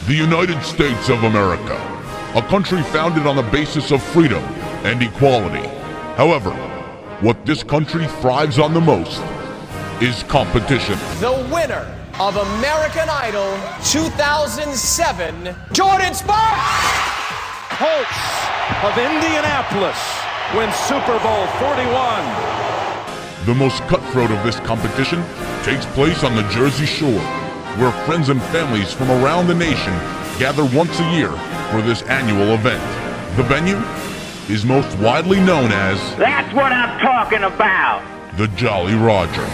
The United States of America, a country founded on the basis of freedom and equality. However, what this country thrives on the most is competition. The winner of American Idol 2007, Jordan Sparks! Colts of Indianapolis wins Super Bowl 41. The most cutthroat of this competition takes place on the Jersey Shore, where friends and families from around the nation gather once a year for this annual event. The venue is most widely known as... That's what I'm talking about! The Jolly Roger.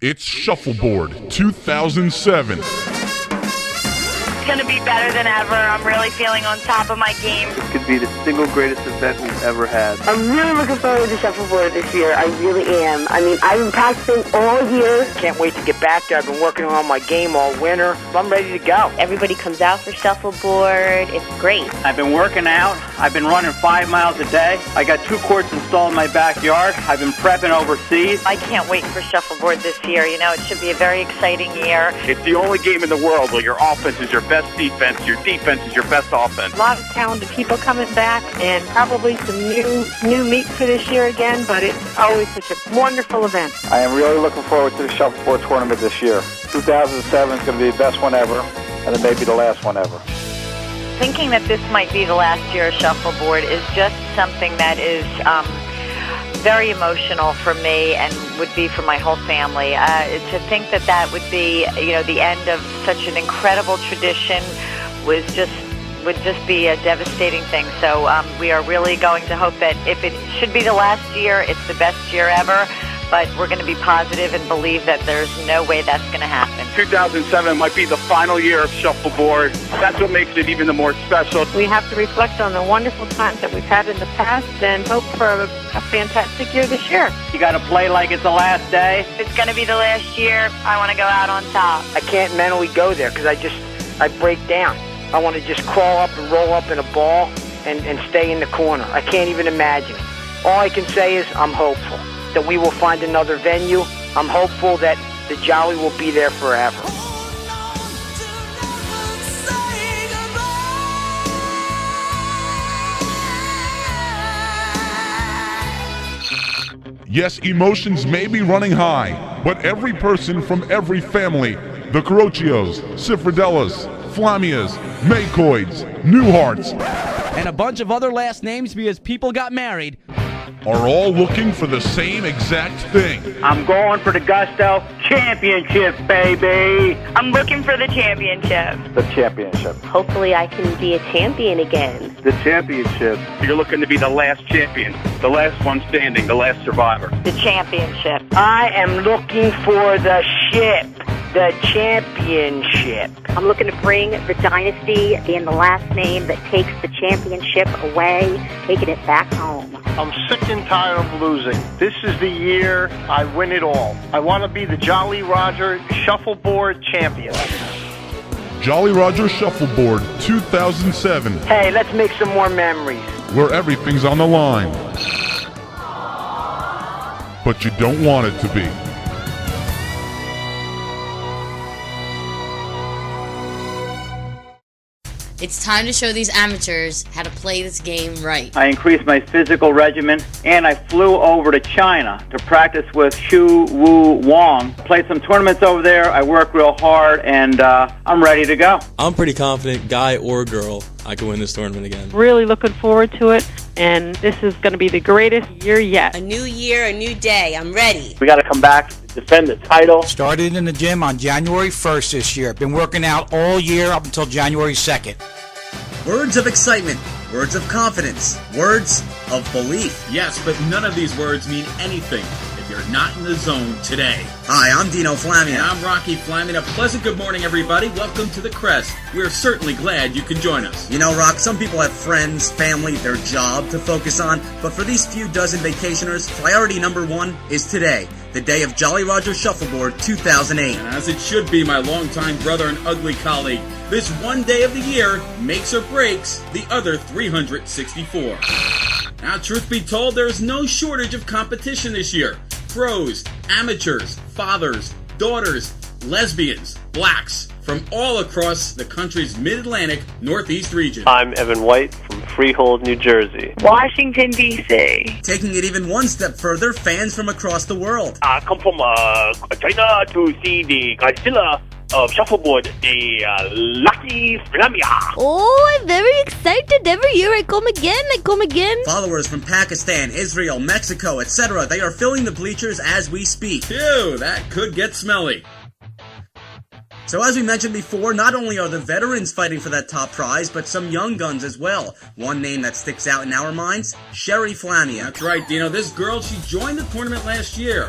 It's Shuffleboard 2007. It's going to be better than ever. I'm really feeling on top of my game. This could be the single greatest event we've ever had. I'm really looking forward to Shuffleboard this year. I really am. I mean, I've been practicing all year. Can't wait to get back there. I've been working on my game all winter. I'm ready to go. Everybody comes out for Shuffleboard. It's great. I've been working out. I've been running 5 miles a day. I got 2 courts installed in my backyard. I've been prepping overseas. I can't wait for Shuffleboard this year. You know, it should be a very exciting year. It's the only game in the world where your offense is your best defense, your defense is your best offense. A lot of talented people coming back, and probably some new meat for this year again, but it's always such a wonderful event. I am really looking forward to the Shuffleboard tournament this year. 2007 is going to be the best one ever, and it may be the last one ever. Thinking that this might be the last year of Shuffleboard is just something that is very emotional for me and would be for my whole family. To think that that would be, you know, the end of such an incredible tradition would just be a devastating thing. So we are really going to hope that if it should be the last year, it's the best year ever. But we're going to be positive and believe that there's no way that's going to happen. 2007 might be the final year of Shuffleboard. That's what makes it even the more special. We have to reflect on the wonderful times that we've had in the past and hope for a fantastic year this year. You got to play like it's the last day. If it's going to be the last year, I want to go out on top. I can't mentally go there because I break down. I want to just crawl up and roll up in a ball and stay in the corner. I can't even imagine. All I can say is I'm hopeful that we will find another venue. I'm hopeful that the Jolly will be there forever. Yes, emotions may be running high, but every person from every family, the Carocchios, Cifradellas, Flamias, Maycoids, Newharts, and a bunch of other last names because people got married, are all looking for the same exact thing. I'm going for the Gusto Championship, baby. I'm looking for the championship. The championship. Hopefully I can be a champion again. The championship. You're looking to be the last champion, the last one standing, the last survivor. The championship. I am looking for the ship, the championship. I'm looking to bring the dynasty and the last name that takes the championship away, taking it back home. I'm sick and tired of losing. This is the year I win it all. I want to be the Jolly Roger Shuffleboard champion. Jolly Roger Shuffleboard 2007. Hey, let's make some more memories. Where everything's on the line. But you don't want it to be. It's time to show these amateurs how to play this game right. I increased my physical regimen, and I flew over to China to practice with Xu Wu Wang. Played some tournaments over there. I worked real hard, and I'm ready to go. I'm pretty confident, guy or girl, I can win this tournament again. Really looking forward to it, and this is going to be the greatest year yet. A new year, a new day. I'm ready. We got to come back, defend the title. Started in the gym on January 1st this year. Been working out all year up until January 2nd. Words of excitement, words of confidence, words of belief. Yes, but none of these words mean anything if you're not in the zone today. Hi, I'm Dino Flamia. And I'm Rocky Flamia. A pleasant good morning, everybody. Welcome to the Crest. We're certainly glad you can join us. You know, Rock, some people have friends, family, their job to focus on, but for these few dozen vacationers, priority number one is today, the day of Jolly Roger Shuffleboard 2008. And as it should be, my longtime brother and ugly colleague, This one day of the year makes or breaks the other 364. Now, truth be told, there's no shortage of competition this year. Pros, amateurs, fathers, daughters, lesbians, blacks, from all across the country's mid-Atlantic, northeast region. I'm Evan White from Freehold, New Jersey. Washington, D.C. Taking it even one step further, fans from across the world. I come from China to see the Godzilla of shuffleboard, the Lucky Flamia. Oh, I'm very excited. Every year I come again. Followers from Pakistan, Israel, Mexico, etc. They are filling the bleachers as we speak. Phew, that could get smelly. So as we mentioned before, not only are the veterans fighting for that top prize, but some young guns as well. One name that sticks out in our minds, Sherry Flamia. That's right, Dino. This girl, she joined the tournament last year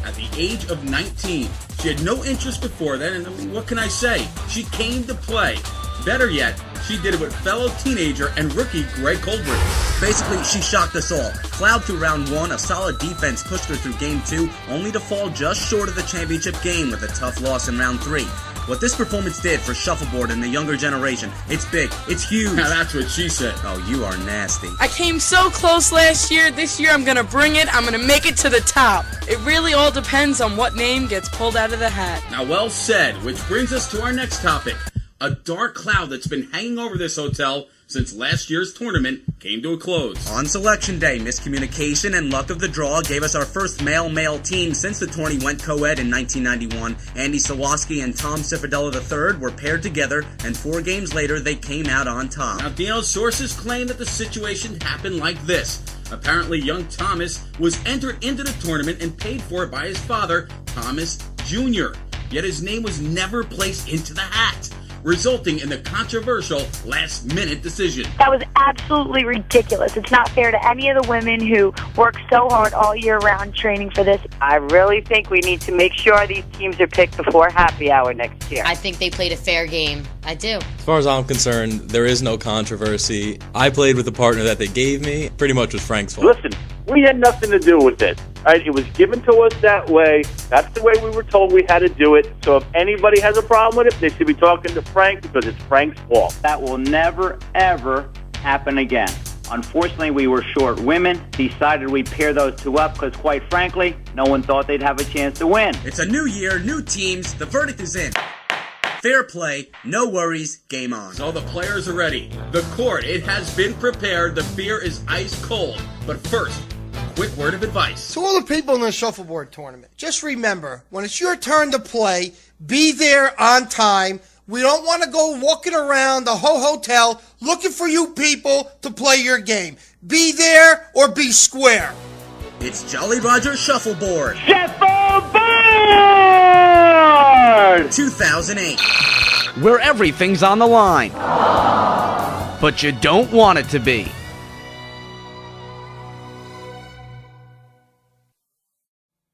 at the age of 19. She had no interest before then, and I mean, what can I say? She came to play. Better yet, she did it with fellow teenager and rookie Greg Coldridge. Basically, she shocked us all. Plowed through round one, a solid defense pushed her through game two, only to fall just short of the championship game with a tough loss in round three. What this performance did for shuffleboard and the younger generation, it's big, it's huge. Now that's what she said. Oh, you are nasty. I came so close last year. This year I'm gonna bring it. I'm gonna make it to the top. It really all depends on what name gets pulled out of the hat. Now, well said, which brings us to our next topic. A dark cloud that's been hanging over this hotel since last year's tournament came to a close. On selection day, miscommunication and luck of the draw gave us our first male-male team since the tourney went co-ed in 1991. Andy Sawaski and Tom Cifredella III were paired together, and 4 games later, they came out on top. Now, Dino's sources claim that the situation happened like this. Apparently, young Thomas was entered into the tournament and paid for it by his father, Thomas Jr., yet his name was never placed into the hat, resulting in the controversial last-minute decision. That was absolutely ridiculous. It's not fair to any of the women who work so hard all year round training for this. I really think we need to make sure these teams are picked before happy hour next year. I think they played a fair game. I do. As far as I'm concerned, there is no controversy. I played with the partner that they gave me. Pretty much was Frank's fault. Listen, we had nothing to do with it. Right? It was given to us that way. That's the way we were told we had to do it. So if anybody has a problem with it, they should be talking to Frank because it's Frank's fault. That will never, ever happen again. Unfortunately, we were short women. Decided we'd pair those two up because, quite frankly, no one thought they'd have a chance to win. It's a new year, new teams. The verdict is in. Fair play, no worries, game on. So the players are ready. The court, it has been prepared. The beer is ice cold. But first, quick word of advice. To all the people in the shuffleboard tournament, just remember, when it's your turn to play, be there on time. We don't want to go walking around the whole hotel looking for you people to play your game. Be there or be square. It's Jolly Roger Shuffleboard. Shuffleboard! 2008. Where everything's on the line. But you don't want it to be.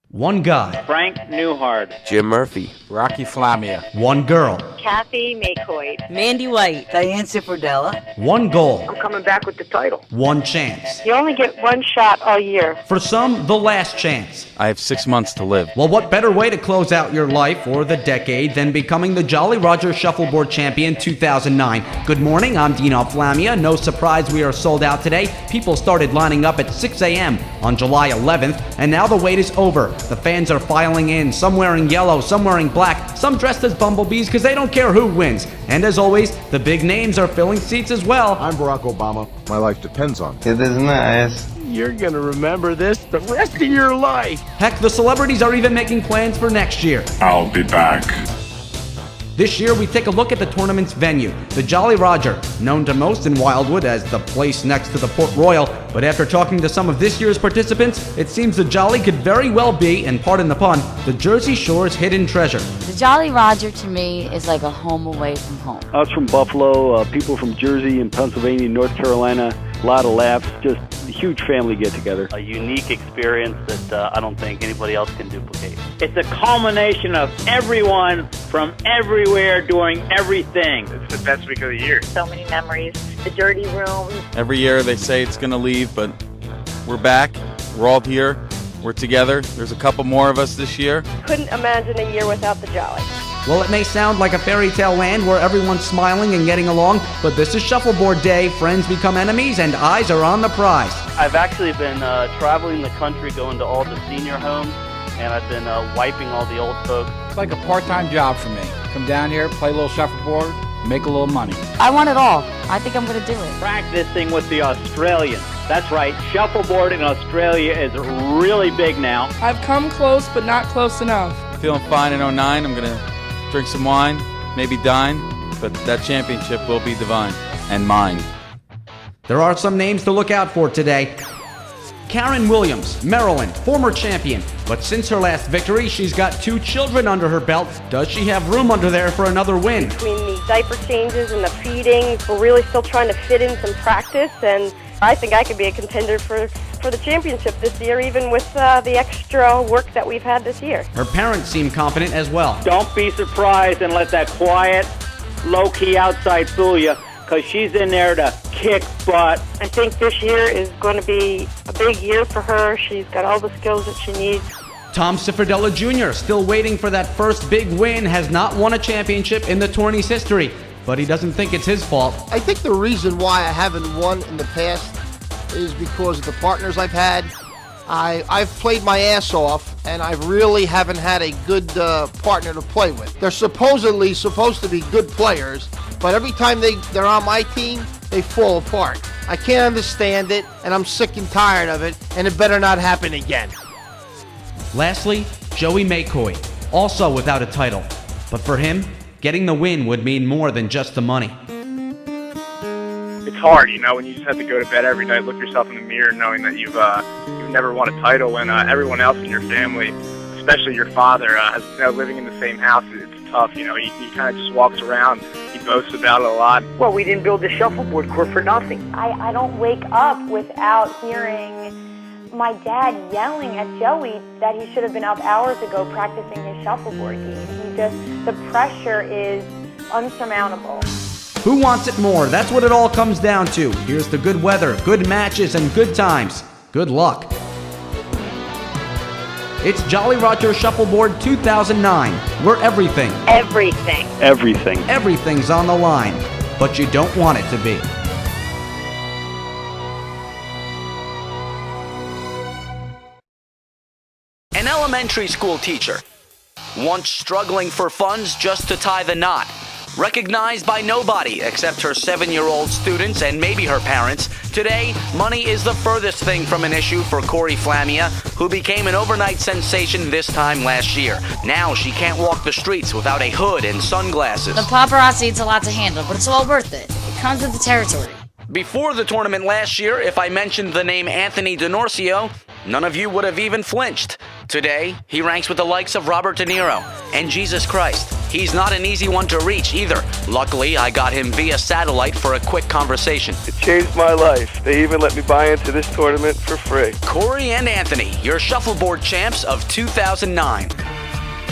One guy. Frank Newhart. Jim Murphy. Rocky Flamia. One girl. Kathy McCoy. Mandy White. Diane Cifredella. One goal. I'm coming back with the title. One chance. You only get one shot all year. For some, the last chance. I have 6 months to live. Well, what better way to close out your life or the decade than becoming the Jolly Roger Shuffleboard Champion 2009? Good morning, I'm Dino Flamia. No surprise we are sold out today. People started lining up at 6 a.m. on July 11th, and now the wait is over. The fans are filing in, some wearing yellow, some wearing black, some dressed as bumblebees because they don't care who wins. And as always, the big names are filling seats as well. I'm Barack Obama. My life depends on it. It is nice. You're gonna remember this the rest of your life. Heck, the celebrities are even making plans for next year. I'll be back. This year, we take a look at the tournament's venue, the Jolly Roger, known to most in Wildwood as the place next to the Port Royal. But after talking to some of this year's participants, it seems the Jolly could very well be, and pardon the pun, the Jersey Shore's hidden treasure. The Jolly Roger to me is like a home away from home. Us from Buffalo, people from Jersey and Pennsylvania, North Carolina, a lot of laughs, just a huge family get-together. A unique experience that I don't think anybody else can duplicate. It's a culmination of everyone from everywhere doing everything. It's the best week of the year. So many memories. The dirty rooms. Every year they say it's going to leave, but we're back. We're all here. We're together. There's a couple more of us this year. Couldn't imagine a year without the Jolly. Well, it may sound like a fairy tale land where everyone's smiling and getting along, but this is shuffleboard day. Friends become enemies and eyes are on the prize. I've actually been traveling the country, going to all the senior homes, and I've been wiping all the old folks. It's like a part-time job for me. Come down here, play a little shuffleboard, make a little money. I want it all. I think I'm going to do it. Practicing with the Australians. That's right, shuffleboard in Australia is really big now. I've come close, but not close enough. Feeling fine in 09. I'm going to drink some wine, maybe dine, but that championship will be divine and mine. There are some names to look out for today. Karen Williams, Maryland, former champion. But since her last victory, she's got 2 children under her belt. Does she have room under there for another win? Between the diaper changes and the feeding, we're really still trying to fit in some practice, and I think I could be a contender for the championship this year, even with the extra work that we've had this year. Her parents seem confident as well. Don't be surprised and let that quiet, low-key outside fool you, because she's in there to kick butt. I think this year is going to be a big year for her. She's got all the skills that she needs. Tom Cifferdella Jr., still waiting for that first big win, has not won a championship in the tourney's history, but he doesn't think it's his fault. I think the reason why I haven't won in the past is because of the partners I've had. I've played my ass off, and I really haven't had a good partner to play with. They're supposedly supposed to be good players, but every time they're on my team, they fall apart. I can't understand it, and I'm sick and tired of it, and it better not happen again. Lastly, Joey McCoy, also without a title. But for him, getting the win would mean more than just the money. It's hard, when you just have to go to bed every night, look yourself in the mirror, knowing that you've never won a title, when everyone else in your family, especially your father, has living in the same house. It's tough, He kind of just walks around. He boasts about it a lot. Well, we didn't build the shuffleboard court for nothing. I don't wake up without hearing my dad yelling at Joey that he should have been up hours ago practicing his shuffleboard game. The pressure is unsurmountable. Who wants it more? That's what it all comes down to. Here's the good weather, good matches, and good times. Good luck. It's Jolly Roger Shuffleboard 2009, where everything, everything's on the line, but you don't want it to be. An elementary school teacher, once struggling for funds just to tie the knot. Recognized by nobody except her 7-year-old students and maybe her parents, today, money is the furthest thing from an issue for Corey Flamia, who became an overnight sensation this time last year. Now she can't walk the streets without a hood and sunglasses. The paparazzi, it's a lot to handle, but it's all worth it. It comes with the territory. Before the tournament last year, if I mentioned the name Anthony DiNorcio, none of you would have even flinched. Today, he ranks with the likes of Robert De Niro and Jesus Christ. He's not an easy one to reach either. Luckily, I got him via satellite for a quick conversation. It changed my life. They even let me buy into this tournament for free. Corey and Anthony, your shuffleboard champs of 2009.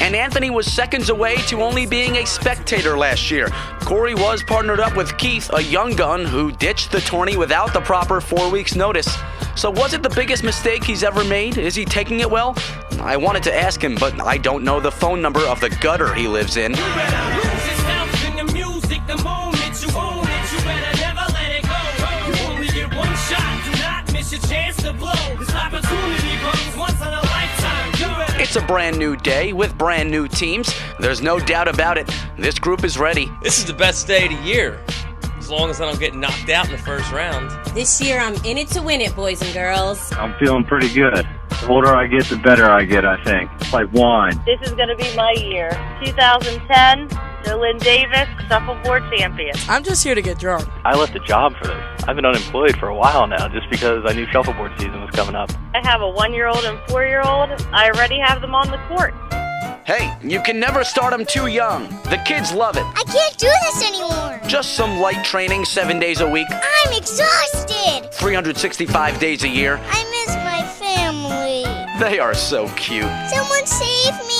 And Anthony was seconds away to only being a spectator last year. Corey was partnered up with Keith, a young gun who ditched the tourney without the proper 4 weeks' notice. So was it the biggest mistake he's ever made? Is he taking it well? I wanted to ask him, but I don't know the phone number of the gutter he lives in. It's a brand new day with brand new teams. There's no doubt about it. This group is ready. This is the best day of the year, as long as I don't get knocked out in the first round. This year I'm in it to win it, boys and girls. I'm feeling pretty good. The older I get, the better I get, I think. It's like wine. This is going to be my year. 2010, Jolynn Davis, shuffleboard champion. I'm just here to get drunk. I left a job for this. I've been unemployed for a while now just because I knew shuffleboard season was coming up. I have a 1-year-old and 4-year-old. I already have them on the court. Hey, you can never start them too young. The kids love it. I can't do this anymore. Just some light training 7 days a week. I'm exhausted. 365 days a year. I miss my family. They are so cute. Someone save me.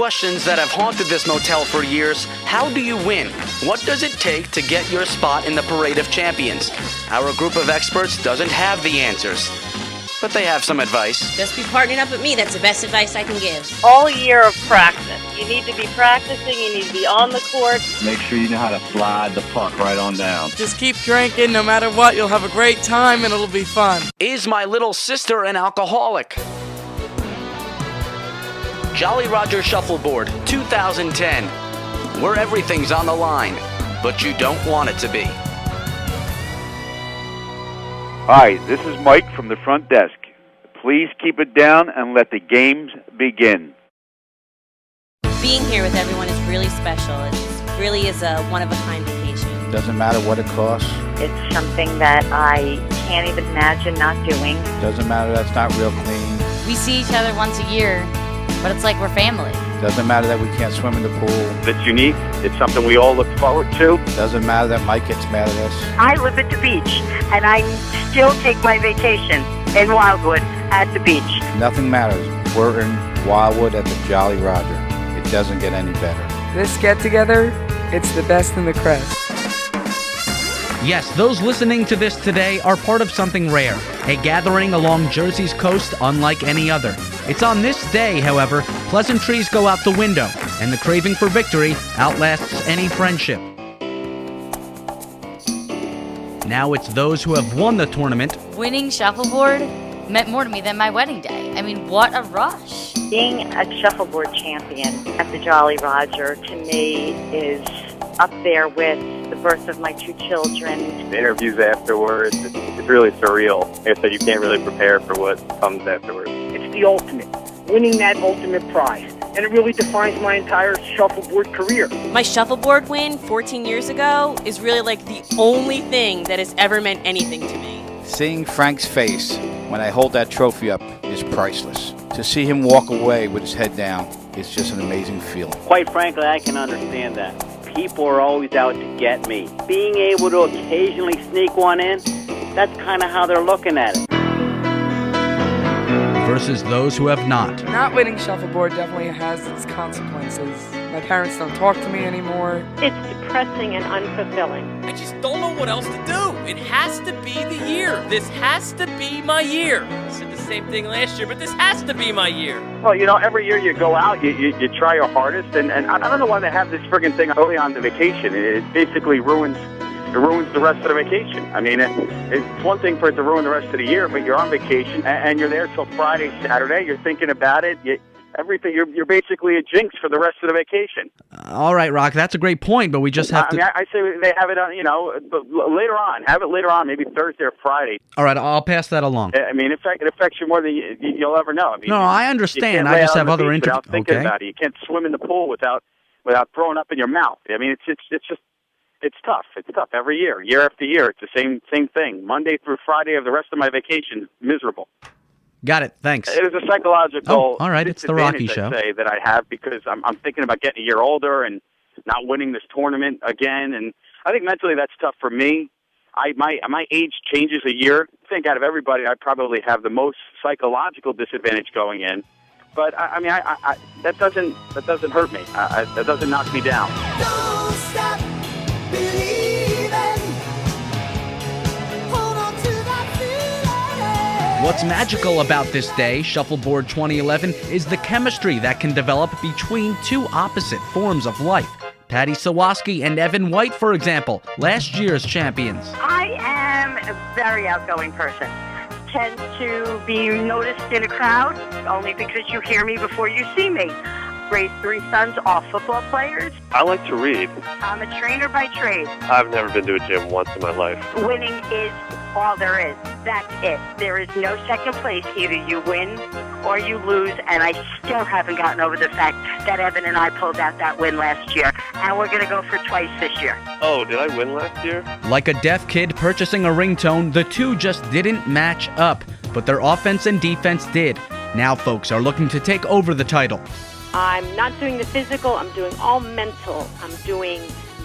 questions that have haunted this motel for years. How do you win? What does it take to get your spot in the Parade of Champions? Our group of experts doesn't have the answers, but they have some advice. Just be partnering up with me. That's the best advice I can give. All year of practice. You need to be practicing. You need to be on the court. Make sure you know how to slide the puck right on down. Just keep drinking. No matter what, you'll have a great time and it'll be fun. Is my little sister an alcoholic? Jolly Roger Shuffleboard 2010, where everything's on the line, but you don't want it to be. Hi, this is Mike from the front desk. Please keep it down and let the games begin. Being here with everyone is really special. It really is a one-of-a-kind vacation. Doesn't matter what it costs. It's something that I can't even imagine not doing. Doesn't matter that's not real clean. We see each other once a year, but it's like we're family. Doesn't matter that we can't swim in the pool. It's unique. It's something we all look forward to. Doesn't matter that Mike gets mad at us. I live at the beach, and I still take my vacation in Wildwood at the beach. Nothing matters. We're in Wildwood at the Jolly Roger. It doesn't get any better. This get-together, it's the best in the Crest. Yes, those listening to this today are part of something rare, a gathering along Jersey's coast unlike any other. It's on this day, however, pleasantries go out the window, and the craving for victory outlasts any friendship. Now it's those who have won the tournament. Winning shuffleboard meant more to me than my wedding day. I mean, what a rush. Being a shuffleboard champion at the Jolly Roger, to me, is up there with the birth of my 2 children. The interviews afterwards, it's really surreal. Like I said, you can't really prepare for what comes afterwards. It's the ultimate, winning that ultimate prize. And it really defines my entire shuffleboard career. My shuffleboard win 14 years ago is really like the only thing that has ever meant anything to me. Seeing Frank's face when I hold that trophy up is priceless. To see him walk away with his head down is just an amazing feeling. Quite frankly, I can understand that. People are always out to get me. Being able to occasionally sneak one in, that's kind of how they're looking at it. Versus those who have not. Not winning shuffleboard definitely has its consequences. My parents don't talk to me anymore. It's depressing and unfulfilling. I just don't know what else to do. It has to be the year. This has to be my year. I said the same thing last year, but this has to be my year. Well, you know, every year you go out, you try your hardest, and I don't know why they have this friggin' thing early on the vacation. It basically ruins the rest of the vacation. I mean, it's one thing for it to ruin the rest of the year, but you're on vacation, and you're there till Friday, Saturday, you're thinking about it, everything, you're basically a jinx for the rest of the vacation. All right, Rock, that's a great point, but we just have to... I say they have it on, later on. Have it later on, maybe Thursday or Friday. All right, I'll pass that along. I mean, in fact, it affects you more than you'll ever know. I mean, no, I understand. I just have other without thinking about it. You can't swim in the pool without throwing up in your mouth. I mean, it's just... It's tough. It's tough every year after year. It's the same thing. Monday through Friday of the rest of my vacation, miserable. Got it. Thanks. It is a psychological. All right, it's the Rocky Show. I say that I have because I'm thinking about getting a year older and not winning this tournament again, and I think mentally that's tough for me. My age changes a year. I think out of everybody, I probably have the most psychological disadvantage going in. But I mean, that doesn't hurt me. That doesn't knock me down. Don't stop. What's magical about this day, Shuffleboard 2011, is the chemistry that can develop between 2 opposite forms of life. Patty Sawaski and Evan White, for example, last year's champions. I am a very outgoing person. Tend to be noticed in a crowd only because you hear me before you see me. Raised 3 sons, all football players. I like to read. I'm a trainer by trade. I've never been to a gym once in my life. Winning is all there is. That's it. There is no second place. Either you win or you lose, and I still haven't gotten over the fact that Evan and I pulled out that win last year, and we're going to go for twice this year. Oh, did I win last year? Like a deaf kid purchasing a ringtone, the two just didn't match up, but their offense and defense did. Now folks are looking to take over the title. I'm not doing the physical, I'm doing all mental. I'm doing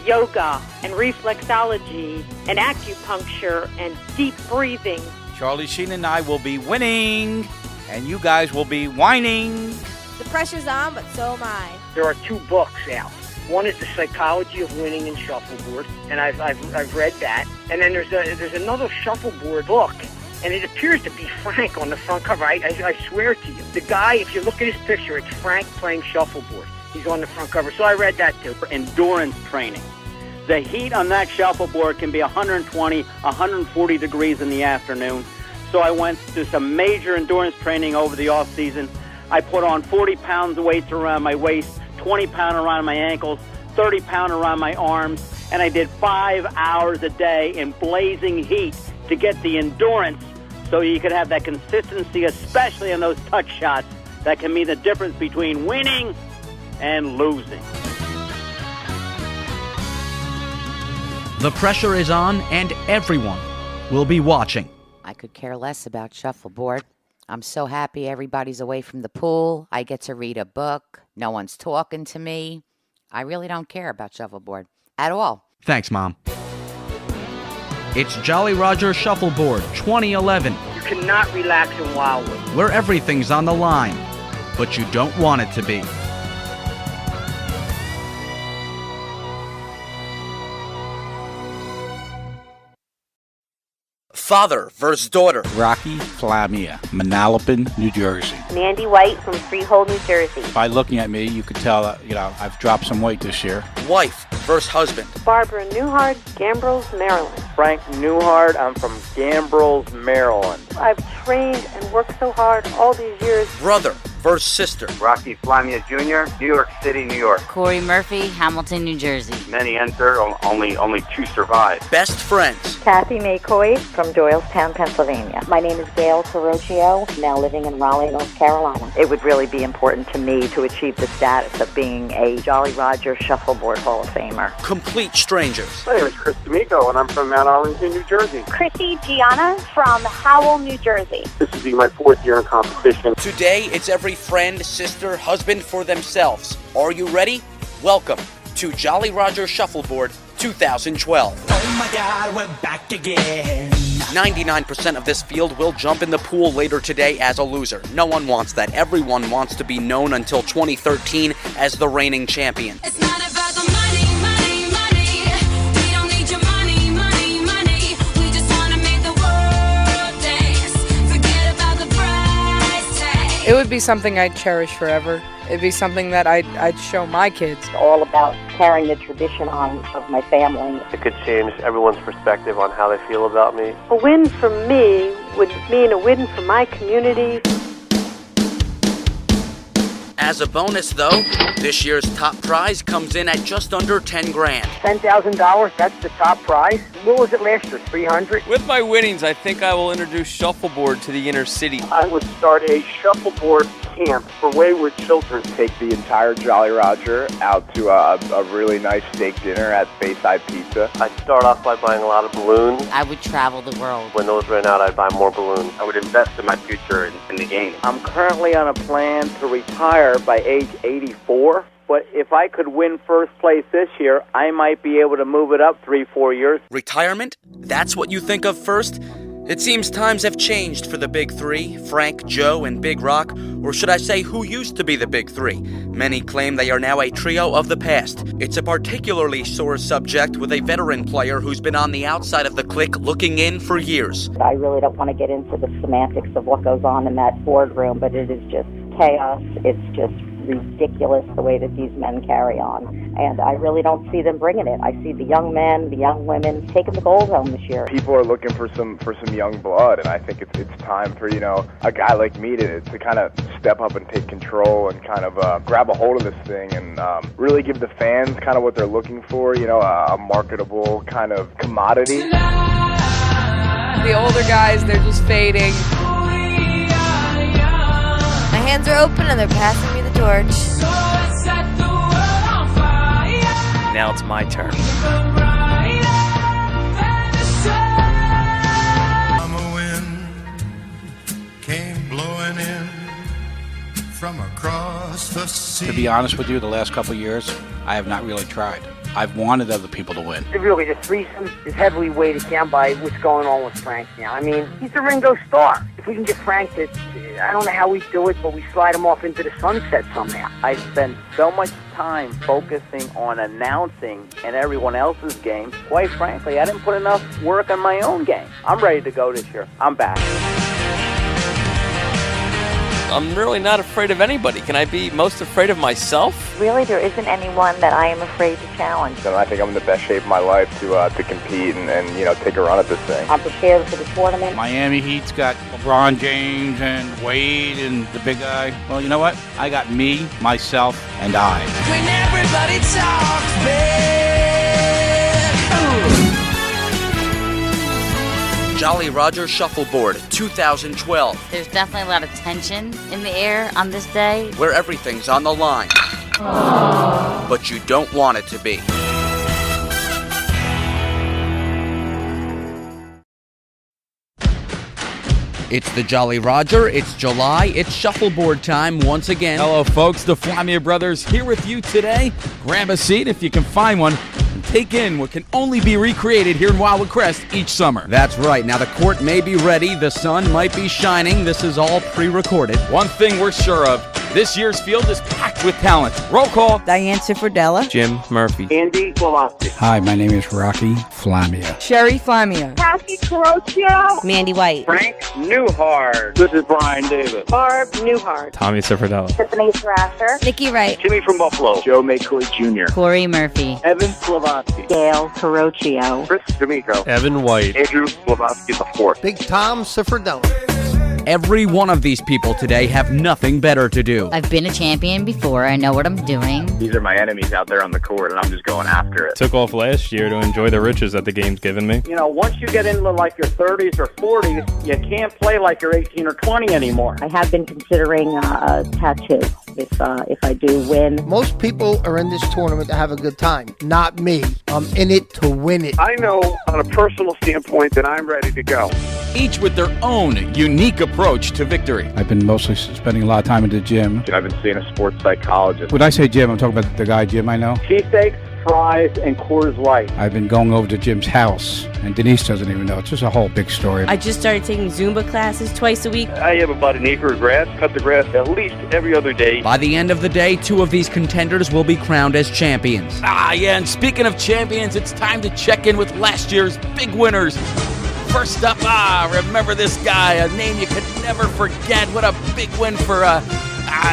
yoga and reflexology and acupuncture and deep breathing. Charlie Sheen and I will be winning, and you guys will be whining. The pressure's on, but so am I. there are 2 books out. One is The Psychology of Winning in Shuffleboard, and I've read that. And then there's another shuffleboard book, and it appears to be Frank on the front cover. I swear to you. The guy, if you look at his picture, it's Frank playing shuffleboard. He's on the front cover, so I read that too. Endurance training. The heat on that shuffleboard can be 120, 140 degrees in the afternoon. So I went to some major endurance training over the off season. I put on 40 pounds of weights around my waist, 20 pound around my ankles, 30 pound around my arms, and I did 5 hours a day in blazing heat to get the endurance so you could have that consistency, especially in those touch shots that can mean the difference between winning and losing. The pressure is on, and everyone will be watching. I could care less about shuffleboard. I'm so happy everybody's away from the pool. I get to read a book. No one's talking to me. I really don't care about shuffleboard at all. Thanks, Mom. It's Jolly Roger Shuffleboard 2011. You cannot relax in Wildwood. Where everything's on the line, but you don't want it to be. Father versus daughter. Rocky Flamia, Manalapan, New Jersey. Mandy White from Freehold, New Jersey. By looking at me, you could tell that, I've dropped some weight this year. Wife versus husband. Barbara Newhart, Gambrills, Maryland. Frank Newhart, I'm from Gambrills, Maryland. I've trained and worked so hard all these years. Brother versus sister. Rocky Flamia Jr., New York City, New York. Corey Murphy, Hamilton, New Jersey. Many enter, only 2 survive. Best friends. Kathy McCoy from Doylestown, Pennsylvania. My name is Gail Carocchio, now living in Raleigh, North Carolina. It would really be important to me to achieve the status of being a Jolly Roger Shuffleboard Hall of Famer. Complete strangers. My name is Chris D'Amico, and I'm from Mount Arlington, New Jersey. Chrissy Gianna from Howell, New Jersey. This will be my 4th year in competition. Today, it's every friend, sister, husband for themselves. Are you ready? Welcome to Jolly Roger Shuffleboard 2012. Oh my God, we're back again. 99% of this field will jump in the pool later today as a loser. No one wants that. Everyone wants to be known until 2013 as the reigning champion. It's not about the money, money, money. We don't need your money, money, money. We just want to make the world dance. Forget about the price tag. It would be something I'd cherish forever. It'd be something that I'd show my kids. All about carrying the tradition on of my family. It could change everyone's perspective on how they feel about me. A win for me would mean a win for my community. As a bonus, though, this year's top prize comes in at just under 10 grand. $10,000, that's the top prize. What was it last year, 300? With my winnings, I think I will introduce shuffleboard to the inner city. I would start a shuffleboard camp for wayward children. Take the entire Jolly Roger out to a really nice steak dinner at Bayside Pizza. I'd start off by buying a lot of balloons. I would travel the world. When those ran out, I'd buy more balloons. I would invest in my future in the game. I'm currently on a plan to retire by age 84, but if I could win first place this year, I might be able to move it up 3-4 years. Retirement? That's what you think of first? It seems times have changed for the Big Three, Frank, Joe, and Big Rock, or should I say who used to be the Big Three. Many claim they are now a trio of the past. It's a particularly sore subject with a veteran player who's been on the outside of the clique looking in for years. I really don't want to get into the semantics of what goes on in that boardroom, but it is just chaos. It's just ridiculous the way that these men carry on. And I really don't see them bringing it. I see the young men, the young women taking the gold home this year. People are looking for some young blood, and I think it's time for a guy like me to kind of step up and take control and kind of grab a hold of this thing and really give the fans kind of what they're looking for. A marketable kind of commodity. The older guys, they're just fading. My hands are open and they're passing me the torch. Now it's my turn. Summer wind came blowing in from across the sea. To be honest with you, the last couple of years, I have not really tried. I've wanted other people to win. Really, the threesome is heavily weighted down by what's going on with Frank now. I mean, he's a Ringo star. If we can get Frank to, I don't know how we do it, but we slide him off into the sunset somehow. I spend so much time focusing on announcing and everyone else's game. Quite frankly, I didn't put enough work on my own game. I'm ready to go this year. I'm back. I'm really not afraid of anybody. Can I be most afraid of myself? Really, there isn't anyone that I am afraid to challenge. And I think I'm in the best shape of my life to compete and you know, take a run at this thing. I'm prepared for the tournament. Miami Heat's got LeBron James and Wade and the big guy. Well, you know what? I got me, myself, and I. When everybody talks big. Jolly Roger Shuffleboard 2012, There's definitely a lot of tension in the air on this day. where everything's on the line. But you don't want it to be. It's the Jolly Roger, it's July, it's shuffleboard time once again. Hello, folks. The Flamia Brothers here with you today. Grab a seat if you can find one and take in what can only be recreated here in Wildwood Crest each summer. That's right. Now the court may be ready, the sun might be shining. This is all pre-recorded. One thing we're sure of, this year's field is packed with talent. Roll call. Diane Ciffredella. Jim Murphy. Andy Velocity. Hi, my name is Rocky Flamia. Sherry Flamia. Kathy Carocchio. Mandy White. Frank Newhart. This is Brian Davis. Barb Newhart. Tommy Ciffredella. Tiffany Thrasher. Nikki Wright. Jimmy from Buffalo. Joe McCoy Jr. Corey Murphy. Evan Slavatsky. Gail Carocchio. Chris D'Amico. Evan White. Andrew Slavatsky IV. Big Tom Ciffredella. Every one of these people today have nothing better to do. I've been a champion before. I know what I'm doing. These are my enemies out there on the court, and I'm just going after it. Took off last year to enjoy the riches that the game's given me. You know, once you get into like your 30s or 40s, you can't play like you're 18 or 20 anymore. I have been considering a tattoo if I do win. Most people are in this tournament to have a good time. Not me. I'm in it to win it. I know on a personal standpoint that I'm ready to go. Each with their own unique approach to victory. I've been mostly spending a lot of time at the gym. I've been seeing a sports psychologist. When I say gym, I'm talking about the guy Jim I know. Cheesesteaks, fries, and Coors Light. I've been going over to Jim's house, and Denise doesn't even know. It's just a whole big story. I just started taking Zumba classes twice a week. I have about an acre of grass, cut the grass at least every other day. By the end of the day, 2 of these contenders will be crowned as champions. Yeah, and speaking of champions, it's time to check in with last year's big winners. First up, remember this guy, a name you could never forget. What a big win for,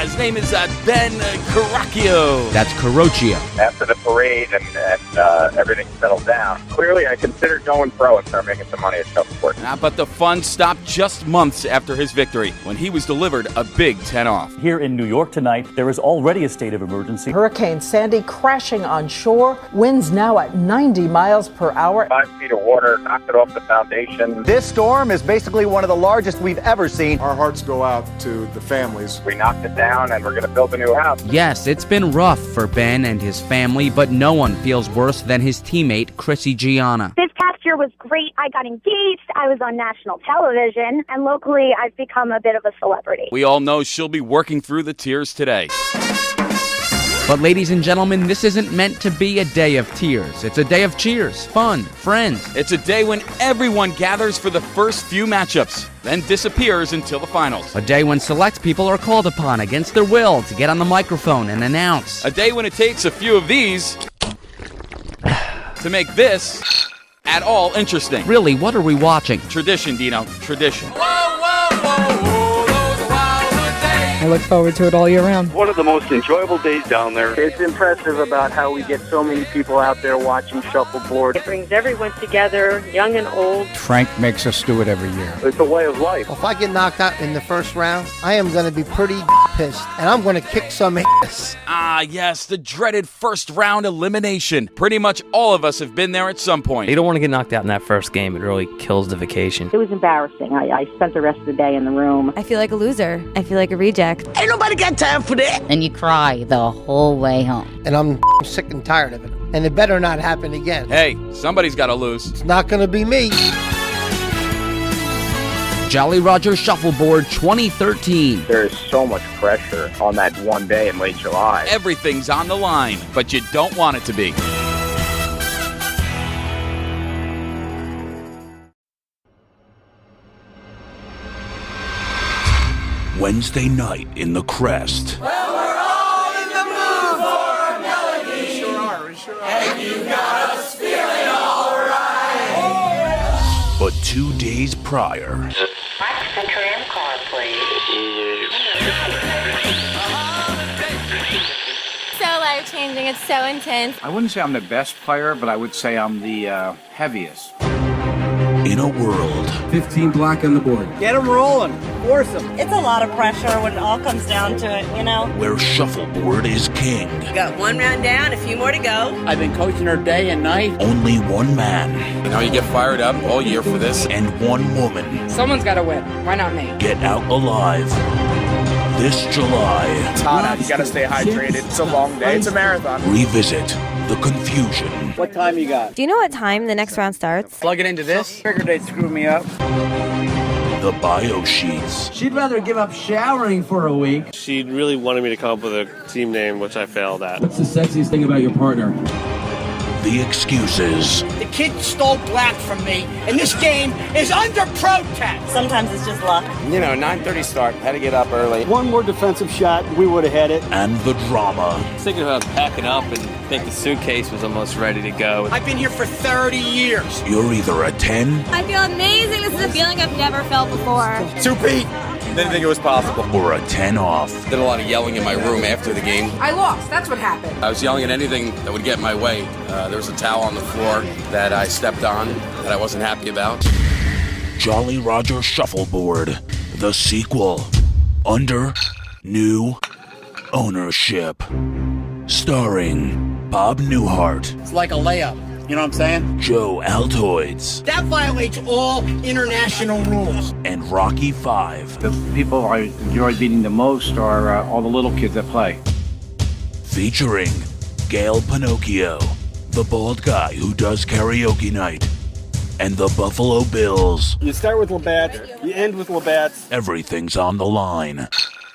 his name is Ben Carocchio. That's Carocchio. After the parade and everything settled down, clearly I considered going pro and start making some money at shuffleboard. But the fun stopped just months after his victory, when he was delivered a big 10 off. Here in New York tonight, there is already a state of emergency. Hurricane Sandy crashing on shore, winds now at 90 miles per hour. 5 feet of water knocked it off the foundation. This storm is basically one of the largest we've ever seen. Our hearts go out to the families. We knocked it down and we're going to build a new house. Yes, it's been rough for Ben and his family, but no one feels worse than his teammate, Chrissy Gianna. This past year was great. I got engaged, I was on national television, and locally I've become a bit of a celebrity. We all know she'll be working through the tears today. But ladies and gentlemen, this isn't meant to be a day of tears. It's a day of cheers, fun, friends. It's a day when everyone gathers for the first few matchups, then disappears until the finals. A day when select people are called upon against their will to get on the microphone and announce. A day when it takes a few of these to make this at all interesting. Really, what are we watching? Tradition, Dino, tradition. I look forward to it all year round. One of the most enjoyable days down there. It's impressive about how we get so many people out there watching shuffleboard. It brings everyone together, young and old. Frank makes us do it every year. It's a way of life. If I get knocked out in the first round, I am going to be pretty pissed, and I'm going to kick some ass. Yes, the dreaded first round elimination. Pretty much all of us have been there at some point. You don't want to get knocked out in that first game. It really kills the vacation. It was embarrassing. I spent the rest of the day in the room. I feel like a loser. I feel like a reject. Ain't nobody got time for that. And you cry the whole way home. And I'm sick and tired of it. And it better not happen again. Hey, somebody's got to lose. It's not going to be me. Jolly Roger Shuffleboard 2013. There is so much pressure on that one day in late July. Everything's on the line, but you don't want it to be. Wednesday night in the Crest. Well, we're all in the mood for a melody. We sure are. And you got us feeling all right. But 2 days prior, Watch the tram car, please. So life-changing. It's so intense. I wouldn't say I'm the best player, but I would say I'm the heaviest. in a world 15 black on the board. Get them rolling. Force them. It's a lot of pressure when it all comes down to it, you know? where shuffleboard is king. Got one round down, a few more to go. I've been coaching her day and night. Only one man. You know, you get fired up all year for this. And one woman. Someone's got to win. Why not me? Get out alive this July. It's hot out. You gotta stay hydrated. It's a long day. It's a marathon. Revisit the confusion. What time you got? Do you know what time the next round starts? Plug it into this. Figured they'd screw me up. The bio sheets. She'd rather give up showering for a week. She really wanted me to come up with a team name, which I failed at. What's the sexiest thing about your partner? The excuses. The kid stole black from me, and this game is under protest. Sometimes it's just luck. You know, 9:30 start. Had to get up early. One more defensive shot, we would have had it. And the drama. I was thinking about packing up and I think the suitcase was almost ready to go. I've been here for 30 years. You're either a 10. I feel amazing. This is a feeling I've never felt before. 2-Pete. Didn't think it was possible. Or a 10 off. Did a lot of yelling in my room after the game. I lost. That's what happened. I was yelling at anything that would get in my way. There was a towel on the floor that I stepped on that I wasn't happy about. Jolly Roger Shuffleboard. The sequel. Under new ownership. Starring Bob Newhart. It's like a layup. You know what I'm saying? Joe Altoids. That violates all international rules. And Rocky V. The people I enjoy beating the most are all the little kids that play. Featuring Gail Pinocchio, the bald guy who does karaoke night, and the Buffalo Bills. You start with Labatt, you end with Labatt. Everything's on the line.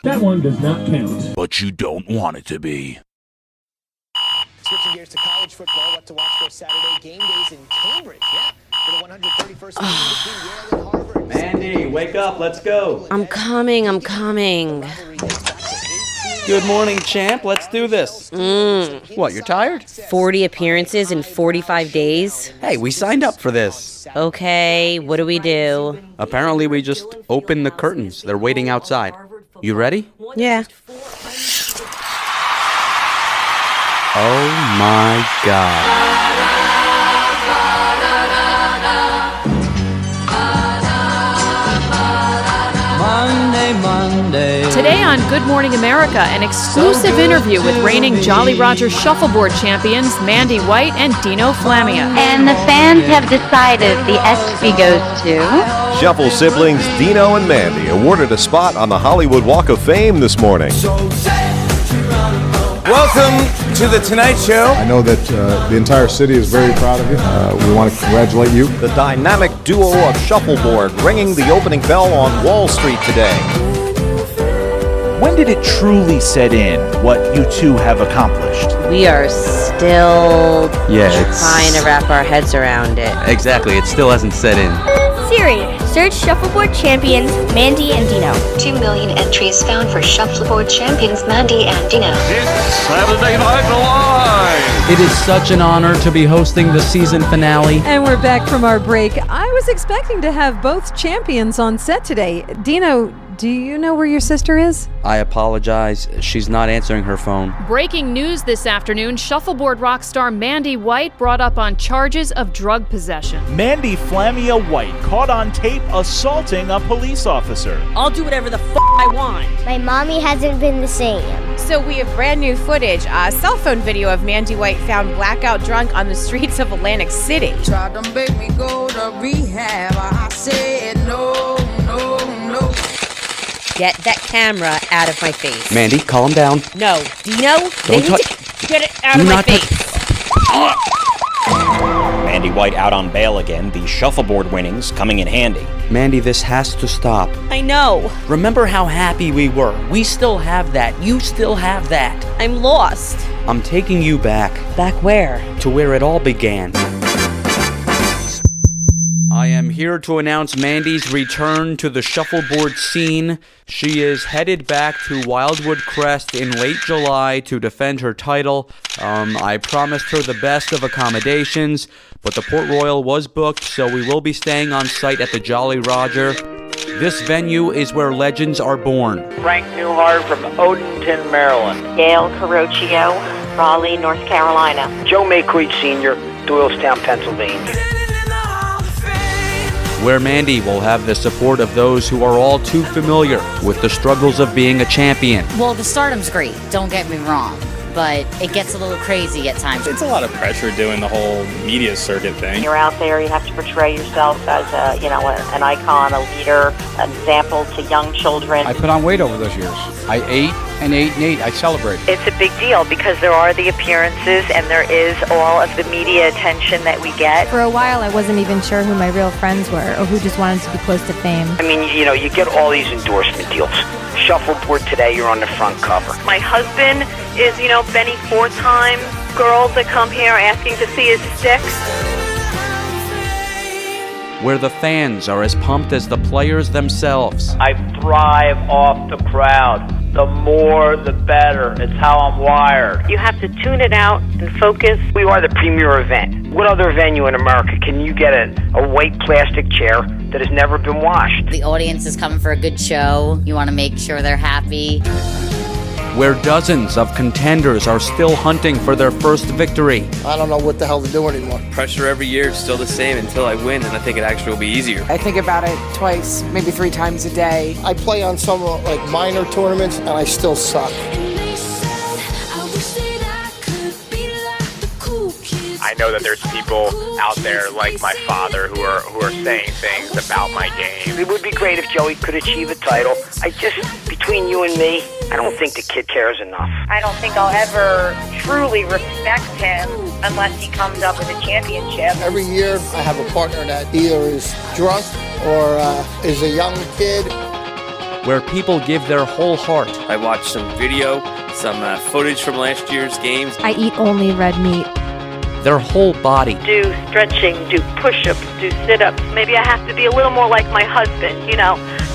That one does not count. But you don't want it to be. Switching gears to college football, what to watch for Saturday game days in Cambridge. Yeah, for the 131st meeting between Yale and Harvard. Mandy, wake up, let's go. I'm coming. Good morning, champ. Let's do this. What, you're tired? 40 appearances in 45 days. Hey, we signed up for this. Okay, what do we do? Apparently, we just opened the curtains. They're waiting outside. You ready? Yeah. Oh my God. Monday. Today on Good Morning America, an exclusive interview with reigning Jolly Roger Shuffleboard champions Mandy White and Dino Flammia. And the fans have decided the ESPY goes to... Shuffle siblings Dino and Mandy awarded a spot on the Hollywood Walk of Fame this morning. Welcome to The Tonight Show. I know that the entire city is very proud of you. We want to congratulate you. The dynamic duo of Shuffleboard ringing the opening bell on Wall Street today. When did it truly set in what you two have accomplished? We are still trying to wrap our heads around it. Exactly, it still hasn't set in. Siri, search Shuffleboard champions Mandy and Dino. 2 million entries found for Shuffleboard champions Mandy and Dino. It's Saturday Night Live! It is such an honor to be hosting the season finale. And we're back from our break. I was expecting to have both champions on set today. Dino, do you know where your sister is? I apologize. She's not answering her phone. Breaking news this afternoon, Shuffleboard rock star Mandy White brought up on charges of drug possession. Mandy Flammia White caught on tape assaulting a police officer. I'll do whatever the I want. My mommy hasn't been the same. So we have brand new footage, a cell phone video of Mandy White found blackout drunk on the streets of Atlantic City. Tried to make me go to rehab. I said no. Get that camera out of my face. Mandy, calm down. No, Dino, they need to get it out of my face. Mandy White out on bail again, the shuffleboard winnings coming in handy. Mandy, this has to stop. I know. Remember how happy we were. We still have that. You still have that. I'm lost. I'm taking you back. Back where? To where it all began. I am here to announce Mandy's return to the shuffleboard scene. She is headed back to Wildwood Crest in late July to defend her title. I promised her the best of accommodations, but the Port Royal was booked, so we will be staying on site at the Jolly Roger. This venue is where legends are born. Frank Newhart from Odenton, Maryland. Gail Carocchio, Raleigh, North Carolina. Joe Maycreek Sr., Doylestown, Pennsylvania. Where Mandy will have the support of those who are all too familiar with the struggles of being a champion. Well, the stardom's great, don't get me wrong, but it gets a little crazy at times. It's a lot of pressure doing the whole media circuit thing. You're out there, you have to portray yourself as an icon, a leader, an example to young children. I put on weight over those years. I ate and ate and ate. I celebrated. It's a big deal because there are the appearances and there is all of the media attention that we get. For a while, I wasn't even sure who my real friends were or who just wanted to be close to fame. I mean, you get all these endorsement deals. Shuffleboard today, you're on the front cover. My husband is, Benny 4-time girls that come here asking to see his sticks. Where the fans are as pumped as the players themselves. I thrive off the crowd. The more, the better. It's how I'm wired. You have to tune it out and focus. We are the premier event. What other venue in America can you get a white plastic chair that has never been washed? The audience is coming for a good show. You want to make sure they're happy. Where dozens of contenders are still hunting for their first victory. I don't know what the hell to do anymore. Pressure every year is still the same until I win, and I think it actually will be easier. I think about it twice, maybe 3 times a day. I play on some minor tournaments, and I still suck. I know that there's people out there like my father who are saying things about my game. It would be great if Joey could achieve a title. Between you and me, I don't think the kid cares enough. I don't think I'll ever truly respect him unless he comes up with a championship. Every year, I have a partner that either is drunk or is a young kid. Where people give their whole heart. I watched some video, some footage from last year's games. I eat only red meat. Their whole body. Do stretching, do push-ups, do sit-ups. Maybe I have to be a little more like my husband,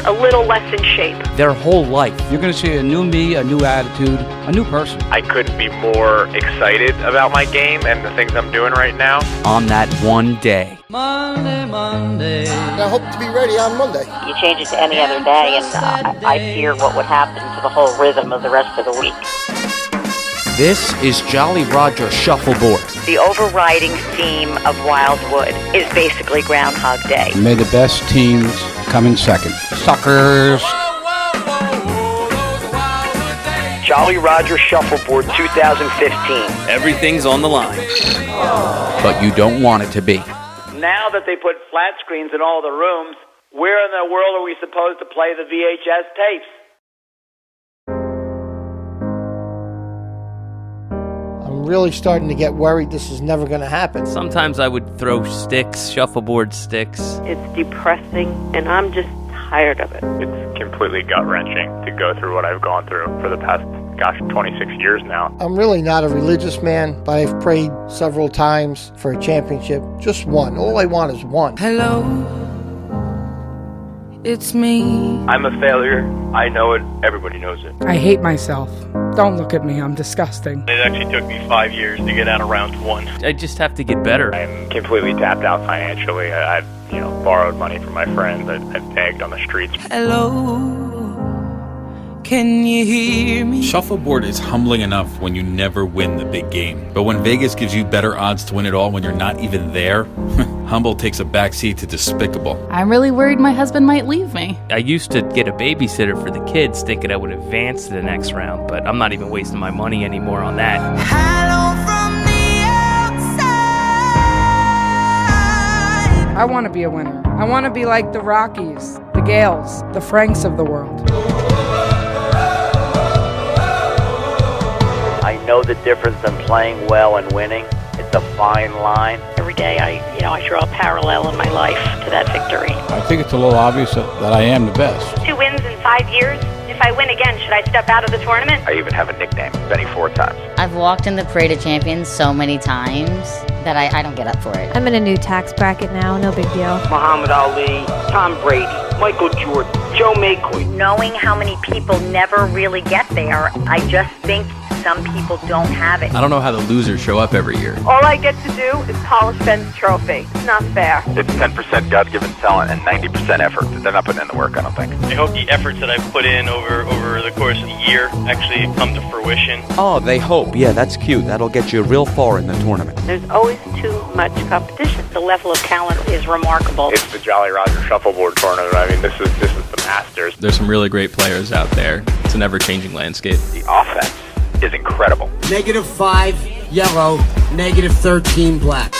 a little less in shape. Their whole life. You're going to see a new me, a new attitude, a new person. I couldn't be more excited about my game and the things I'm doing right now. On that one day. Monday. I hope to be ready on Monday. You change it to any other day, and I fear what would happen to the whole rhythm of the rest of the week. This is Jolly Roger Shuffleboard. The overriding theme of Wildwood is basically Groundhog Day. May the best teams come in second. Suckers! Jolly Roger Shuffleboard 2015. Everything's on the line. But you don't want it to be. Now that they put flat screens in all the rooms, where in the world are we supposed to play the VHS tapes? I'm really starting to get worried this is never going to happen. Sometimes I would throw sticks, shuffleboard sticks. It's depressing, and I'm just tired of it. It's completely gut-wrenching to go through what I've gone through for the past, 26 years now. I'm really not a religious man, but I've prayed several times for a championship. Just one. All I want is one. Hello, it's me. I'm a failure. I know it. Everybody knows it. I hate myself. Don't look at me, I'm disgusting. It actually took me 5 years to get out of round 1. I just have to get better. I'm completely tapped out financially. I've borrowed money from my friends. I've begged on the streets. Hello, can you hear me? Shuffleboard is humbling enough when you never win the big game. But when Vegas gives you better odds to win it all when you're not even there, humble takes a backseat to despicable. I'm really worried my husband might leave me. I used to get a babysitter for the kids thinking I would advance to the next round, but I'm not even wasting my money anymore on that. Hello from the outside. I want to be a winner. I want to be like the Rockies, the Gales, the Franks of the world. I know the difference in playing well and winning. It's a fine line. Every day I draw a parallel in my life to that victory. I think it's a little obvious that I am the best. 2 wins in 5 years, If I win again, should I step out of the tournament? I even have a nickname, Benny 4 times. I've walked in the Parade of Champions so many times that I don't get up for it. I'm in a new tax bracket now, no big deal. Muhammad Ali, Tom Brady, Michael Jordan, Joe Macoy. Knowing how many people never really get there, I just think some people don't have it. I don't know how the losers show up every year. All I get to do is polish Ben's trophy. It's not fair. It's 10% God-given talent and 90% effort. They're not putting in the work, I don't think. I hope the efforts that I've put in over the course of the year actually come to fruition. Oh, they hope. Yeah, that's cute. That'll get you real far in the tournament. There's always too much competition. The level of talent is remarkable. It's the Jolly Roger Shuffleboard tournament. I mean, this is the Masters. There's some really great players out there. It's an ever-changing landscape. The offense is incredible. -5, yellow, -13, black.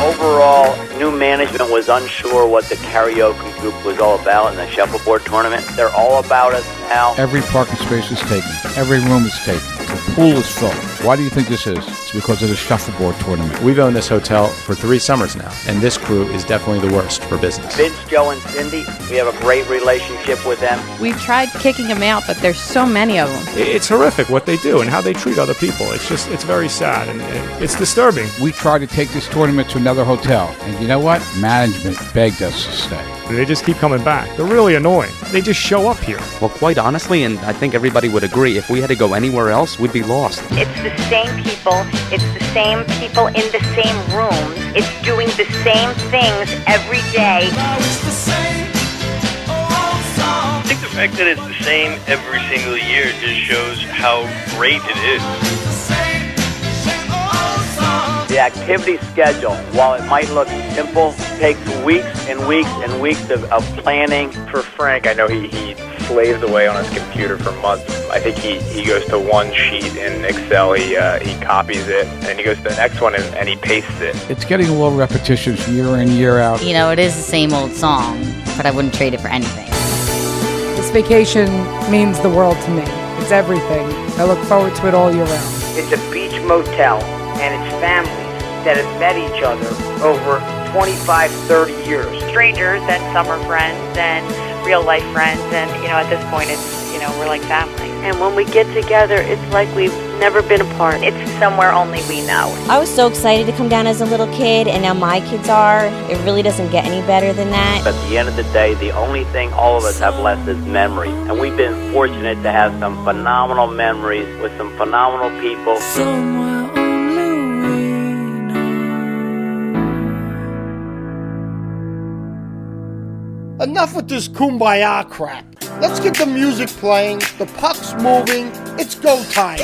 Overall, new management was unsure what the karaoke group was all about in the shuffleboard tournament. They're all about us now. Every parking space is taken. Every room is taken. The pool is full. Why do you think this is? It's because of the shuffleboard tournament. We've owned this hotel for 3 summers now, and this crew is definitely the worst for business. Vince, Joe, and Cindy, we have a great relationship with them. We've tried kicking them out, but there's so many of them. It's horrific what they do and how they treat other people. It's very sad and it's disturbing. We tried to take this tournament to another hotel, and you know what? Management begged us to stay. They just keep coming back. They're really annoying. They just show up here. Well, quite honestly, and I think everybody would agree, if we had to go anywhere else, we'd be lost. It's the same people. It's the same people in the same rooms. It's doing the same things every day. I think the fact that it's the same every single year just shows how great it is. The activity schedule, while it might look simple, takes weeks and weeks and weeks of planning. For Frank, I know he slaves away on his computer for months. I think he goes to one sheet in Excel, he copies it, and he goes to the next one and he pastes it. It's getting a little repetitious year in, year out. You know, it is the same old song, but I wouldn't trade it for anything. This vacation means the world to me. It's everything. I look forward to it all year round. It's a beach motel, and it's families that have met each other over 25, 30 years. Strangers and summer friends and real life friends, and at this point we're like family. And when we get together, it's like we've never been apart. It's somewhere only we know. I was so excited to come down as a little kid, and now my kids are. It really doesn't get any better than that. At the end of the day, the only thing all of us have left is memory. And we've been fortunate to have some phenomenal memories with some phenomenal people. Enough with this kumbaya crap. Let's get the music playing, the puck's moving, it's go time.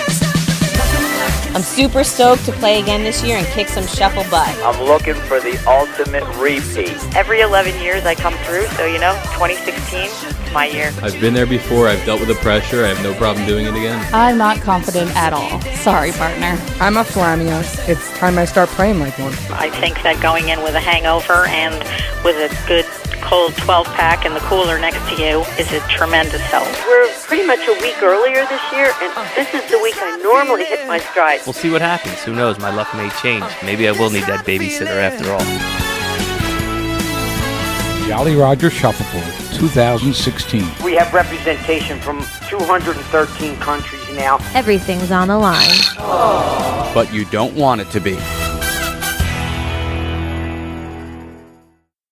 I'm super stoked to play again this year and kick some shuffle butt. I'm looking for the ultimate repeat. Every 11 years I come through, so 2016 is my year. I've been there before. I've dealt with the pressure. I have no problem doing it again. I'm not confident at all. Sorry, partner. I'm a Flamia. It's time I start playing like one. I think that going in with a hangover and with a good cold 12-pack in the cooler next to you is a tremendous help. We're pretty much a week earlier this year, and this is the week I normally hit my stride. We'll see what happens. Who knows? My luck may change. Maybe I will need that babysitter after all. Jolly Roger Shuffleboard 2016. We have representation from 213 countries now. Everything's on the line. But you don't want it to be.